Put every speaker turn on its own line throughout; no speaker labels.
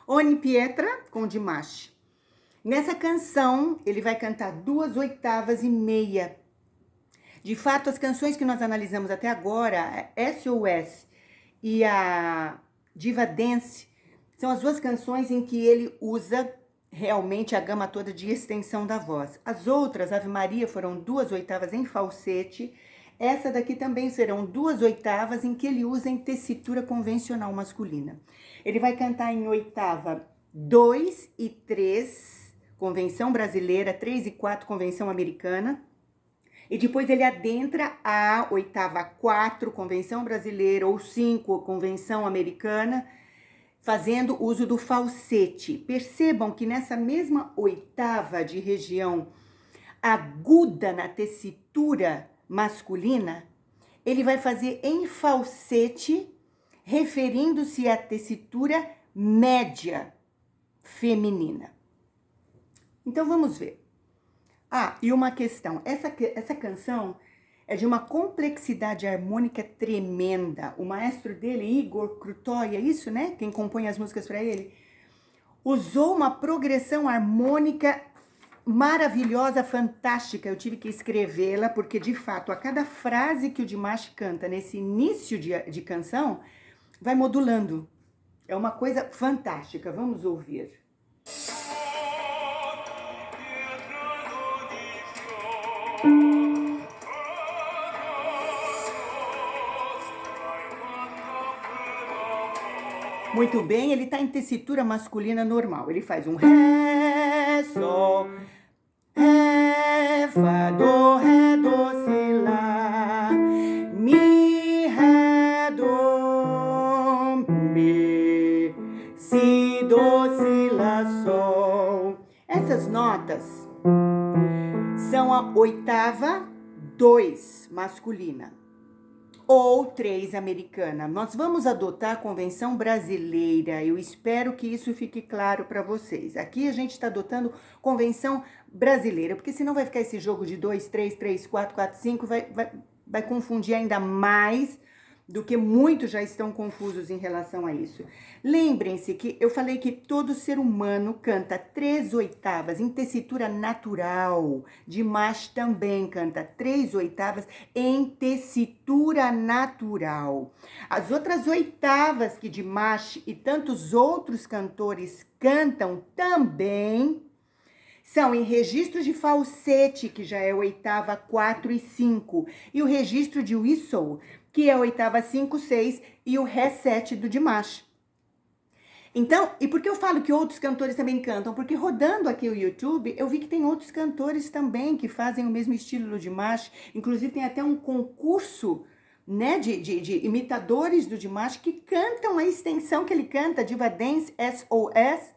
Ogni Pietra com Dimash. Nessa canção, ele vai cantar 2/8. De fato, as canções que nós analisamos até agora, SOS e a Diva Dance, são as duas canções em que ele usa realmente a gama toda de extensão da voz. As outras, Ave Maria, foram 2/8 em falsete. Essa daqui também serão 2/8 em que ele usa em tessitura convencional masculina. Ele vai cantar em oitava 2 e 3, convenção brasileira, 3 e 4, convenção americana. E depois ele adentra a oitava 4, convenção brasileira, ou 5, convenção americana, fazendo uso do falsete. Percebam que nessa mesma oitava de região aguda na tessitura masculina, ele vai fazer em falsete, referindo-se à tessitura média feminina. Então vamos ver. E uma questão. Essa canção é de uma complexidade harmônica tremenda. O maestro dele, Igor Krutoy, é isso, né? Quem compõe as músicas para ele, usou uma progressão harmônica maravilhosa, fantástica. Eu tive que escrevê-la, porque de fato, a cada frase que o Dimash canta nesse início de canção, vai modulando. É uma coisa fantástica. Vamos ouvir. Muito bem, ele tá em tessitura masculina normal. Ele faz um Ré, Sol, Ré, Fá, Dó, Ré, Dó, Si, Lá, Mi, Ré, Dó, Mi, Si, Dó, Si, Lá, Sol. Essas notas são a oitava 2 masculina ou 3 americana. Nós vamos adotar a convenção brasileira. Eu espero que isso fique claro para vocês. Aqui a gente está adotando convenção brasileira, porque senão vai ficar esse jogo de 2, 3, 3, 4, 4, 5, vai confundir ainda mais do que muitos já estão confusos em relação a isso. Lembrem-se que eu falei que todo ser humano canta 3/8 em tessitura natural. Dimash também canta 3/8 em tessitura natural. As outras oitavas que Dimash e tantos outros cantores cantam também são em registros de falsete, que já é a oitava 4 e 5, e o registro de whistle, que é a oitava 5, 6 e o Ré 7 do Dimash. Então, e por que eu falo que outros cantores também cantam? Porque rodando aqui o YouTube, eu vi que tem outros cantores também que fazem o mesmo estilo do Dimash. Inclusive tem até um concurso, né, de imitadores do Dimash que cantam a extensão que ele canta, Diva Dance, SOS.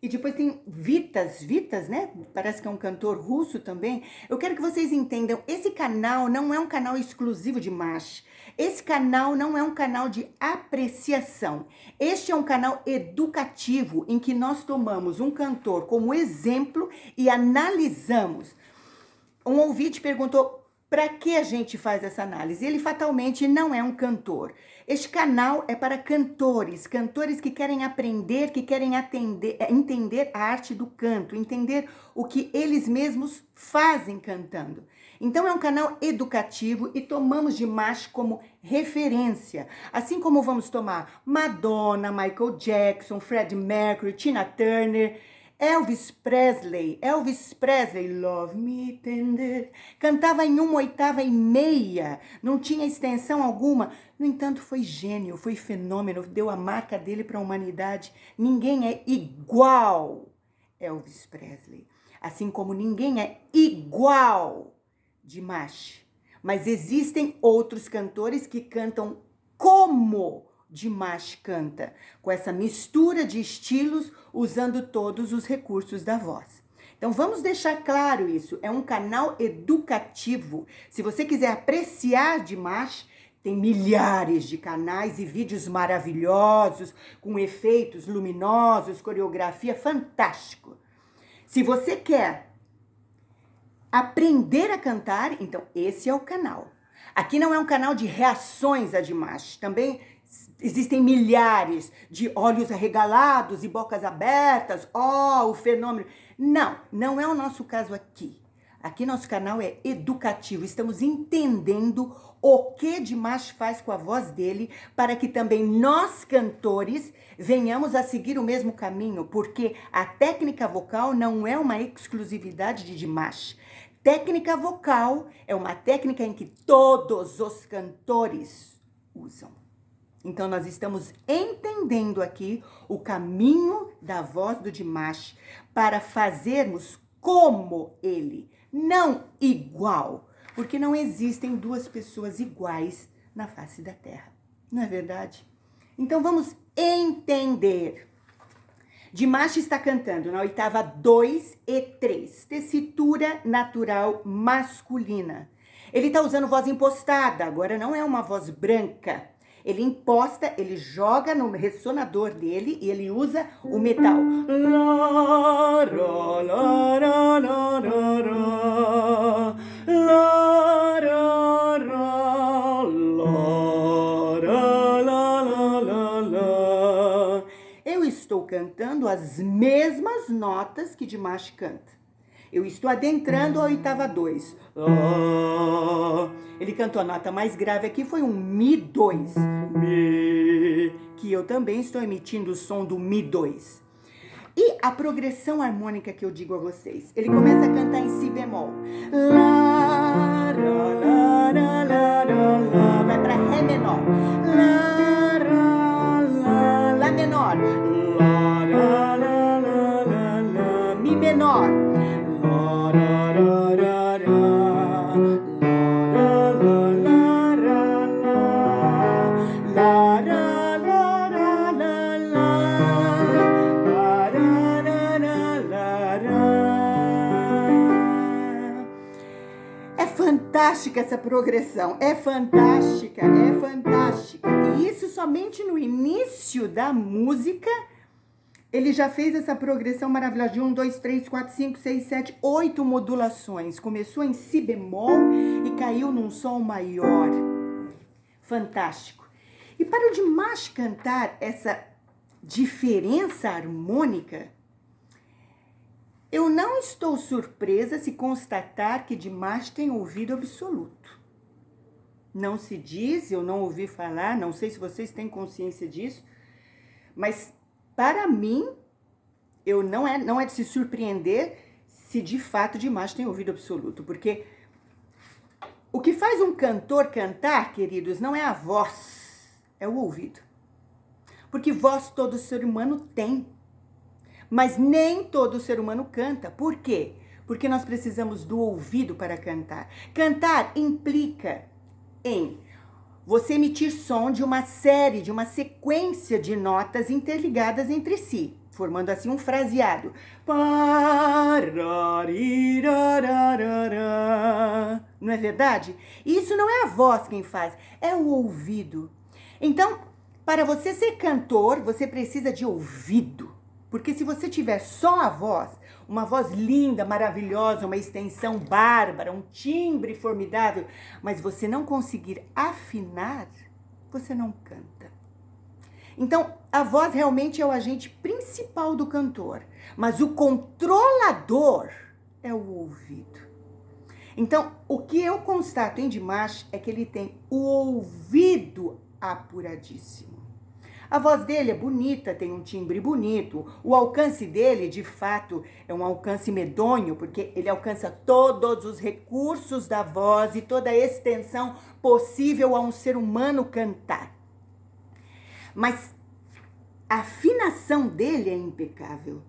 E depois tem Vitas, né? Parece que é um cantor russo também. Eu quero que vocês entendam, esse canal não é um canal exclusivo de Dimash. Esse canal não é um canal de apreciação. Este é um canal educativo em que nós tomamos um cantor como exemplo e analisamos. Um ouvinte perguntou para que a gente faz essa análise. Ele fatalmente não é um cantor. Este canal é para cantores que querem aprender, que querem entender a arte do canto, entender o que eles mesmos fazem cantando. Então é um canal educativo e tomamos Dimash como referência, assim como vamos tomar Madonna, Michael Jackson, Freddie Mercury, Tina Turner, Elvis Presley, Love Me Tender, cantava em 1/8, não tinha extensão alguma. No entanto, foi gênio, foi fenômeno, deu a marca dele para a humanidade. Ninguém é igual Elvis Presley, assim como ninguém é igual Dimash. Mas existem outros cantores que cantam como Dimash canta, com essa mistura de estilos, usando todos os recursos da voz. Então vamos deixar claro isso, é um canal educativo. Se você quiser apreciar Dimash, tem milhares de canais e vídeos maravilhosos, com efeitos luminosos, coreografia, fantástico. Se você quer aprender a cantar, então esse é o canal. Aqui não é um canal de reações a Dimash, também existem milhares de olhos arregalados e bocas abertas, o fenômeno. Não, não é o nosso caso aqui. Aqui nosso canal é educativo, estamos entendendo o que Dimash faz com a voz dele, para que também nós, cantores, venhamos a seguir o mesmo caminho, porque a técnica vocal não é uma exclusividade de Dimash. Técnica vocal é uma técnica em que todos os cantores usam. Então nós estamos entendendo aqui o caminho da voz do Dimash para fazermos como ele, não igual, porque não existem duas pessoas iguais na face da Terra, não é verdade? Então vamos entender. Dimash está cantando na oitava 2 e 3, tessitura natural masculina. Ele está usando voz impostada, agora não é uma voz branca. Ele imposta, ele joga no ressonador dele e ele usa o metal. Eu estou cantando as mesmas notas que Dimash canta. Eu estou adentrando a oitava 2. Ele cantou a nota mais grave aqui, foi um Mi 2. Mi, que eu também estou emitindo o som do Mi 2. E a progressão harmônica que eu digo a vocês. Ele começa a cantar em Si bemol. Lá, lá, lá, lá, lá, lá, vai para Ré menor. Lá, lá, lá, Lá menor. Lá, lá, lá, lá, lá, lá, Mi menor. É fantástica essa progressão, é fantástica, é fantástica. E isso somente no início da música. Ele já fez essa progressão maravilhosa de 1, 2, 3, 4, 5, 6, 7, 8 modulações. Começou em Si bemol e caiu num som maior. Fantástico. E para o Dimash cantar essa diferença harmônica, eu não estou surpresa se constatar que Dimash tem ouvido absoluto. Não se diz, eu não ouvi falar, não sei se vocês têm consciência disso, mas para mim, não é de se surpreender se de fato Dimash tem ouvido absoluto, porque o que faz um cantor cantar, queridos, não é a voz, é o ouvido. Porque voz todo ser humano tem, mas nem todo ser humano canta. Por quê? Porque nós precisamos do ouvido para cantar. Cantar implica em você emitir som de uma série, de uma sequência de notas interligadas entre si, formando assim um fraseado. Não é verdade? Isso não é a voz quem faz, é o ouvido. Então, para você ser cantor, você precisa de ouvido. Porque se você tiver só a voz, uma voz linda, maravilhosa, uma extensão bárbara, um timbre formidável, mas você não conseguir afinar, você não canta. Então, a voz realmente é o agente principal do cantor, mas o controlador é o ouvido. Então, o que eu constato em Dimash é que ele tem o ouvido apuradíssimo. A voz dele é bonita, tem um timbre bonito. O alcance dele, de fato, é um alcance medonho, porque ele alcança todos os recursos da voz e toda a extensão possível a um ser humano cantar. Mas a afinação dele é impecável.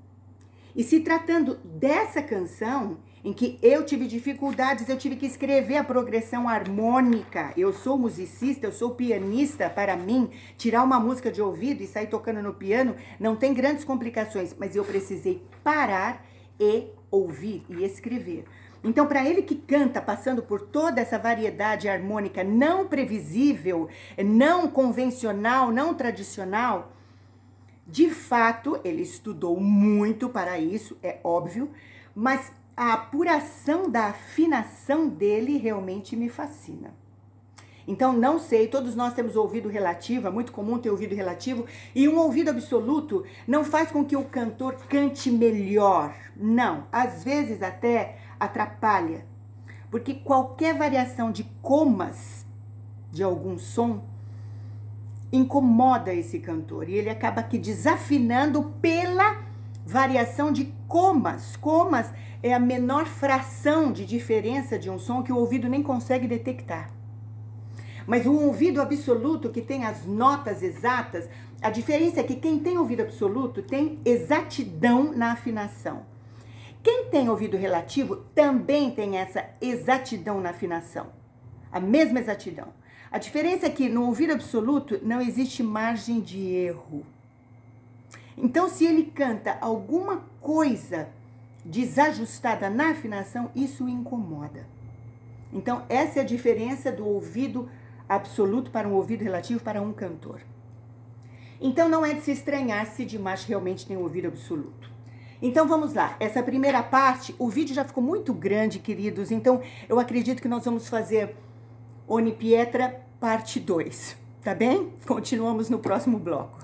E se tratando dessa canção, em que eu tive dificuldades, eu tive que escrever a progressão harmônica. Eu sou musicista, eu sou pianista, para mim, tirar uma música de ouvido e sair tocando no piano não tem grandes complicações, mas eu precisei parar e ouvir e escrever. Então, para ele que canta, passando por toda essa variedade harmônica não previsível, não convencional, não tradicional, de fato, ele estudou muito para isso, é óbvio, mas a apuração da afinação dele realmente me fascina. Então, não sei, todos nós temos ouvido relativo, é muito comum ter ouvido relativo, e um ouvido absoluto não faz com que o cantor cante melhor. Não, às vezes até atrapalha, porque qualquer variação de comas de algum som incomoda esse cantor, e ele acaba aqui desafinando pela variação de comas. Comas é a menor fração de diferença de um som que o ouvido nem consegue detectar. Mas um ouvido absoluto que tem as notas exatas, a diferença é que quem tem ouvido absoluto tem exatidão na afinação. Quem tem ouvido relativo também tem essa exatidão na afinação, a mesma exatidão. A diferença é que no ouvido absoluto não existe margem de erro. Então, se ele canta alguma coisa desajustada na afinação, isso o incomoda. Então, essa é a diferença do ouvido absoluto para um ouvido relativo para um cantor. Então, não é de se estranhar se Dimash realmente tem um ouvido absoluto. Então, vamos lá. Essa primeira parte, o vídeo já ficou muito grande, queridos. Então, eu acredito que nós vamos fazer Ogni Pietra parte 2, tá bem? Continuamos no próximo bloco.